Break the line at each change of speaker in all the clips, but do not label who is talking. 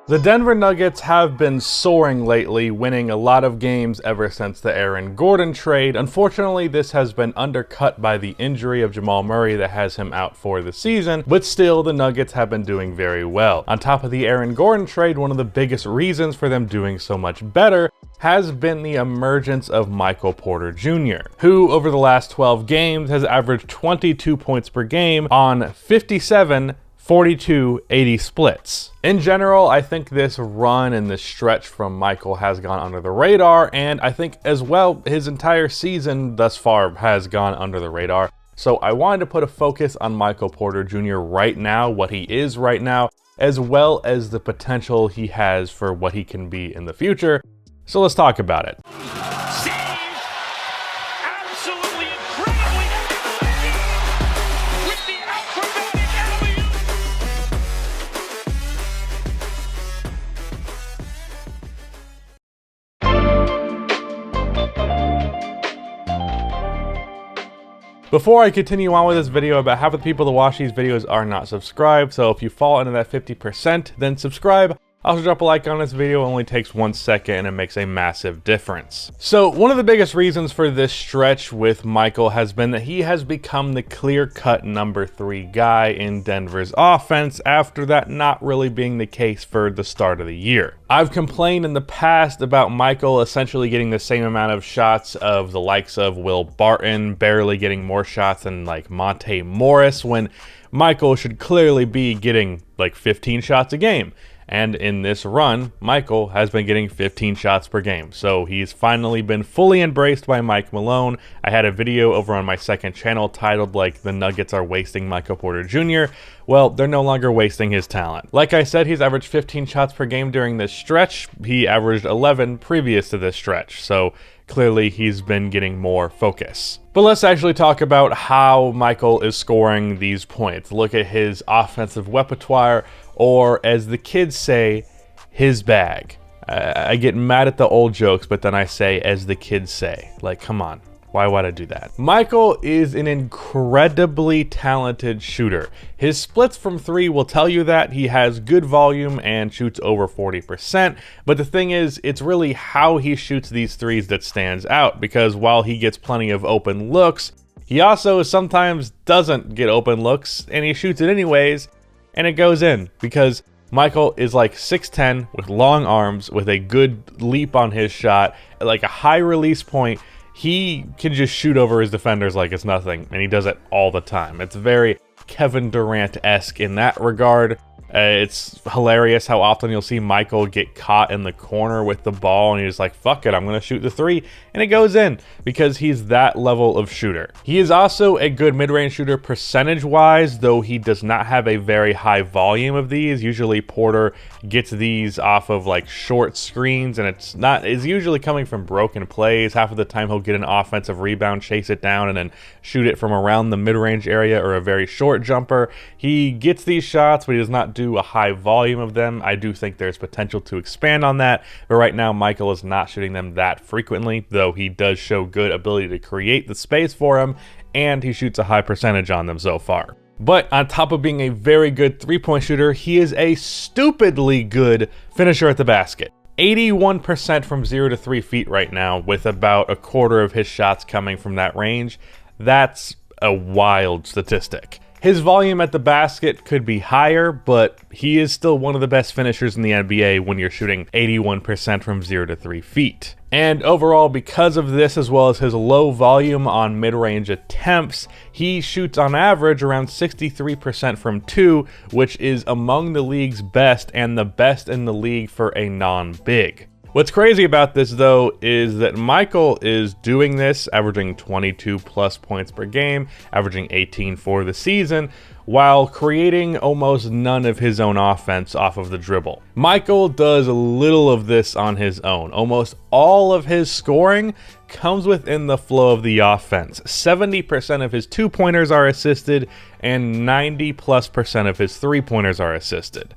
The Denver Nuggets have been soaring lately, winning a lot of games ever since the Aaron Gordon trade. Unfortunately, this has been undercut by the injury of Jamal Murray that has him out for the season, but still, the Nuggets have been doing very well. On top of the Aaron Gordon trade, one of the biggest reasons for them doing so much better has been the emergence of Michael Porter Jr., who over the last 12 games has averaged 22 points per game on 57 42-80 splits. In general, I think this run and this stretch from Michael has gone under the radar, and I think as well his entire season thus far has gone under the radar. So I wanted to put a focus on Michael Porter Jr. right now, what he is right now, as well as the potential he has for what he can be in the future. So let's talk about it. Before I continue on with this video, about half of the people that watch these videos are not subscribed, so if you fall into that 50%, then subscribe. Also drop a like on this video, it only takes 1 second and it makes a massive difference. So one of the biggest reasons for this stretch with Michael has been that he has become the clear-cut number 3 guy in Denver's offense, after that not really being the case for the start of the year. I've complained in the past about Michael essentially getting the same amount of shots of the likes of Will Barton, barely getting more shots than like Monte Morris, when Michael should clearly be getting like 15 shots a game. And in this run, Michael has been getting 15 shots per game. So he's finally been fully embraced by Mike Malone. I had a video over on my second channel titled like the Nuggets are wasting Michael Porter Jr. Well, they're no longer wasting his talent. Like I said, he's averaged 15 shots per game during this stretch. He averaged 11 previous to this stretch. So clearly he's been getting more focus. But let's actually talk about how Michael is scoring these points. Look at his offensive repertoire, or as the kids say, his bag. I get mad at the old jokes, but then I say, as the kids say. Like, come on. Why would I do that? Michael is an incredibly talented shooter. His splits from 3 will tell you that. He has good volume and shoots over 40%. But the thing is, it's really how he shoots these threes that stands out, because while he gets plenty of open looks, he also sometimes doesn't get open looks and he shoots it anyways, and it goes in, because Michael is like 6'10", with long arms, with a good leap on his shot, like a high release point. He can just shoot over his defenders like it's nothing, and he does it all the time. It's very Kevin Durant-esque in that regard. It's hilarious how often you'll see Michael get caught in the corner with the ball and he's like, fuck it, I'm going to shoot the 3, and it goes in, because he's that level of shooter. He is also a good mid-range shooter percentage-wise, though he does not have a very high volume of these. Usually Porter gets these off of like short screens, and it's usually coming from broken plays. Half of the time he'll get an offensive rebound, chase it down, and then shoot it from around the mid-range area or a very short jumper. He gets these shots, but he does not do a high volume of them. I do think there's potential to expand on that, but right now Michael is not shooting them that frequently, though he does show good ability to create the space for him, and he shoots a high percentage on them so far. But on top of being a very good three-point shooter, he is a stupidly good finisher at the basket. 81% from 0 to 3 feet right now, with about a quarter of his shots coming from that range. That's a wild statistic. His volume at the basket could be higher, but he is still one of the best finishers in the NBA when you're shooting 81% from 0 to 3 feet. And overall, because of this, as well as his low volume on mid-range attempts, he shoots on average around 63% from 2, which is among the league's best and the best in the league for a non-big. What's crazy about this, though, is that Michael is doing this, averaging 22 plus points per game, averaging 18 for the season, while creating almost none of his own offense off of the dribble. Michael does a little of this on his own. Almost all of his scoring comes within the flow of the offense. 70% of his two-pointers are assisted, and 90+% of his three-pointers are assisted.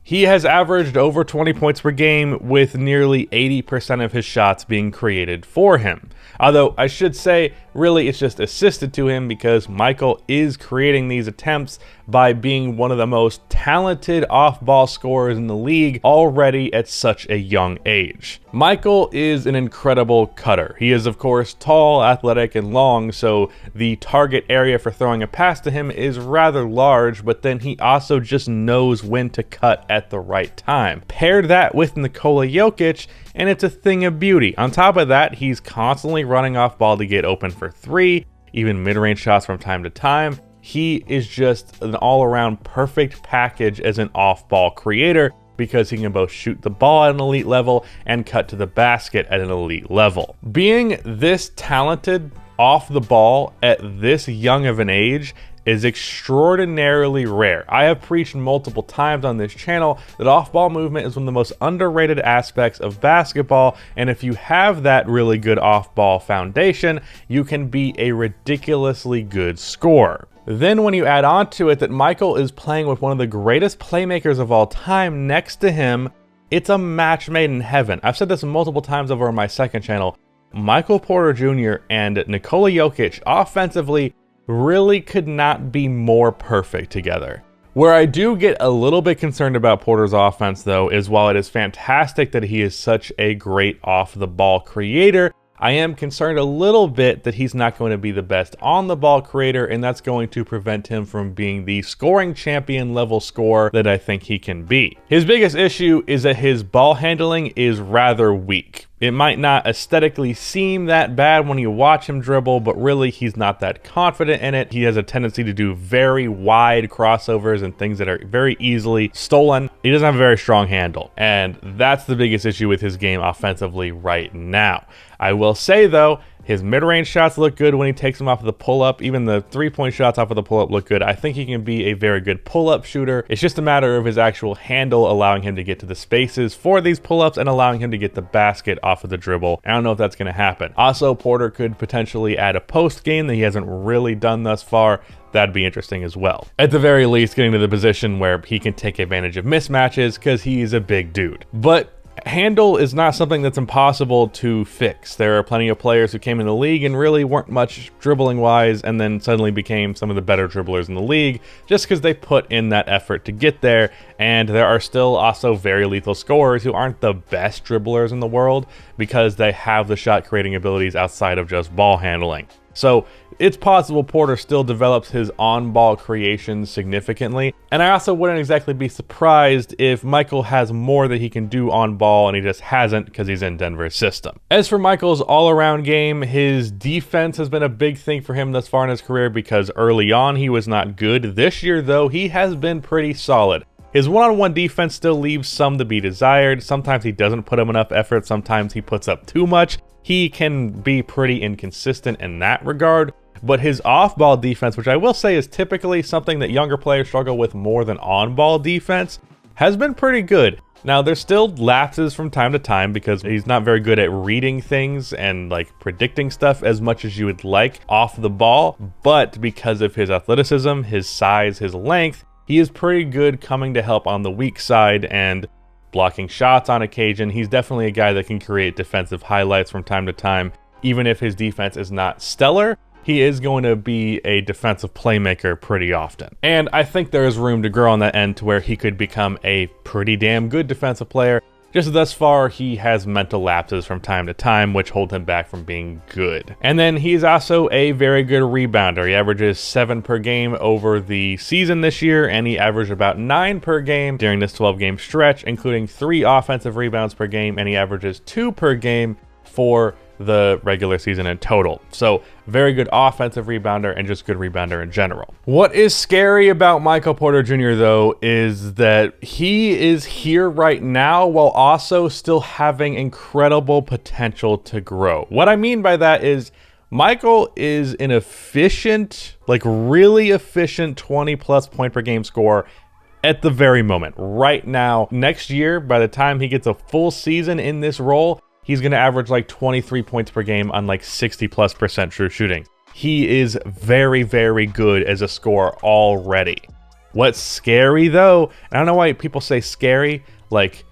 He has averaged over 20 points per game with nearly 80% of his shots being created for him. Although I should say, really it's just assisted to him because Michael is creating these attempts by being one of the most talented off-ball scorers in the league already at such a young age. Michael is an incredible cutter. He is of course tall, athletic, and long, so the target area for throwing a pass to him is rather large, but then he also just knows when to cut at the right time. Paired that with Nikola Jokic, and it's a thing of beauty. On top of that, he's constantly running off ball to get open for three, even mid-range shots from time to time. He is just an all-around perfect package as an off-ball creator because he can both shoot the ball at an elite level and cut to the basket at an elite level. Being this talented off the ball at this young of an age is extraordinarily rare. I have preached multiple times on this channel that off-ball movement is one of the most underrated aspects of basketball, and if you have that really good off-ball foundation, you can be a ridiculously good scorer. Then when you add on to it that Michael is playing with one of the greatest playmakers of all time next to him, it's a match made in heaven. I've said this multiple times over on my second channel. Michael Porter Jr. and Nikola Jokic offensively really could not be more perfect together. Where I do get a little bit concerned about Porter's offense though is while it is fantastic that he is such a great off-the-ball creator, I am concerned a little bit that he's not going to be the best on-the-ball creator, and that's going to prevent him from being the scoring champion level scorer that I think he can be. His biggest issue is that his ball handling is rather weak. It might not aesthetically seem that bad when you watch him dribble, but really he's not that confident in it. He has a tendency to do very wide crossovers and things that are very easily stolen. He doesn't have a very strong handle, and that's the biggest issue with his game offensively right now. I will say though, his mid-range shots look good when he takes them off of the pull-up. Even the three-point shots off of the pull-up look good. I think he can be a very good pull-up shooter. It's just a matter of his actual handle allowing him to get to the spaces for these pull-ups and allowing him to get the basket off of the dribble. I don't know if that's going to happen. Also, Porter could potentially add a post game that he hasn't really done thus far. That'd be interesting as well. At the very least, getting to the position where he can take advantage of mismatches because he is a big dude. But handle is not something that's impossible to fix. There are plenty of players who came in the league and really weren't much dribbling wise and then suddenly became some of the better dribblers in the league just because they put in that effort to get there. And there are still also very lethal scorers who aren't the best dribblers in the world because they have the shot creating abilities outside of just ball handling. So it's possible Porter still develops his on-ball creations significantly, and I also wouldn't exactly be surprised if Michael has more that he can do on ball and he just hasn't because he's in Denver's system. As for Michael's all-around game, his defense has been a big thing for him thus far in his career because early on he was not good. This year though, he has been pretty solid. His one-on-one defense still leaves some to be desired. Sometimes he doesn't put up enough effort, sometimes he puts up too much. He can be pretty inconsistent in that regard, but his off-ball defense, which I will say is typically something that younger players struggle with more than on-ball defense, has been pretty good. Now, there's still lapses from time to time because he's not very good at reading things and like predicting stuff as much as you would like off the ball, but because of his athleticism, his size, his length, he is pretty good coming to help on the weak side and blocking shots on occasion. He's definitely a guy that can create defensive highlights from time to time. Even if his defense is not stellar, he is going to be a defensive playmaker pretty often. And I think there is room to grow on that end to where he could become a pretty damn good defensive player. Just thus far, he has mental lapses from time to time, which hold him back from being good. And then he's also a very good rebounder. He averages 7 per game over the season this year, and he averaged about 9 per game during this 12-game stretch, including 3 offensive rebounds per game, and he averages 2 per game for the regular season in total. So very good offensive rebounder and just good rebounder in general. What is scary about Michael Porter Jr. though is that he is here right now while also still having incredible potential to grow. What I mean by that is Michael is an efficient, like really efficient 20+ point per game scorer at the very moment. Right now, next year, by the time he gets a full season in this role, he's going to average like 23 points per game on like 60+% true shooting. He is very, very good as a scorer already.
What's scary though, and I don't know why people say scary, like,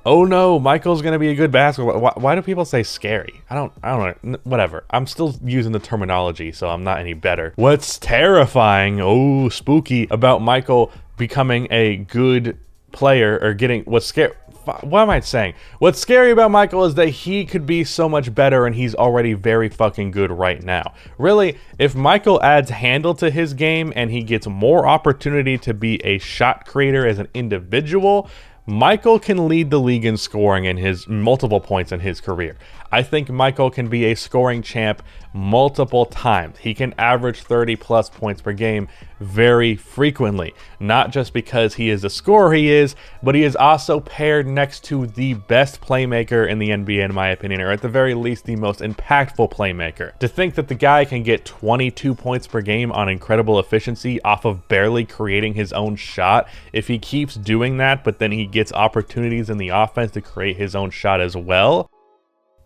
oh no, Michael's gonna be a good basketball. Why do people say scary? I don't know. Whatever. I'm still using the terminology, so I'm not any better. What's terrifying, oh, spooky, about Michael becoming a good player or getting what's scary. What am I saying? What's scary about Michael is that he could be so much better, and he's already very fucking good right now. Really, if Michael adds handle to his game and he gets more opportunity to be a shot creator as an individual, Michael can lead the league in scoring in his multiple points in his career. I think Michael can be a scoring champ multiple times. He can average 30 plus points per game very frequently, not just because he is the scorer he is, but he is also paired next to the best playmaker in the NBA, in my opinion, or at the very least the most impactful playmaker. To think that the guy can get 22 points per game on incredible efficiency off of barely creating his own shot, if he keeps doing that, but then he gets opportunities in the offense to create his own shot as well,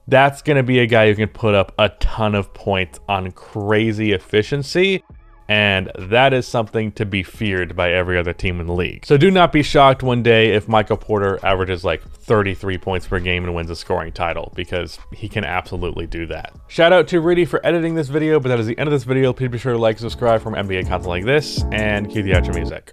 that's going to be a guy who can put up a ton of points on crazy efficiency, and that is something to be feared by every other team in the league. So do not be shocked one day if Michael Porter averages like 33 points per game and wins a scoring title, because he can absolutely do that. Shout out to Rudy for editing this video, but that is the end of this video. Please be sure to like and subscribe for more NBA content like this, and cue the outro music.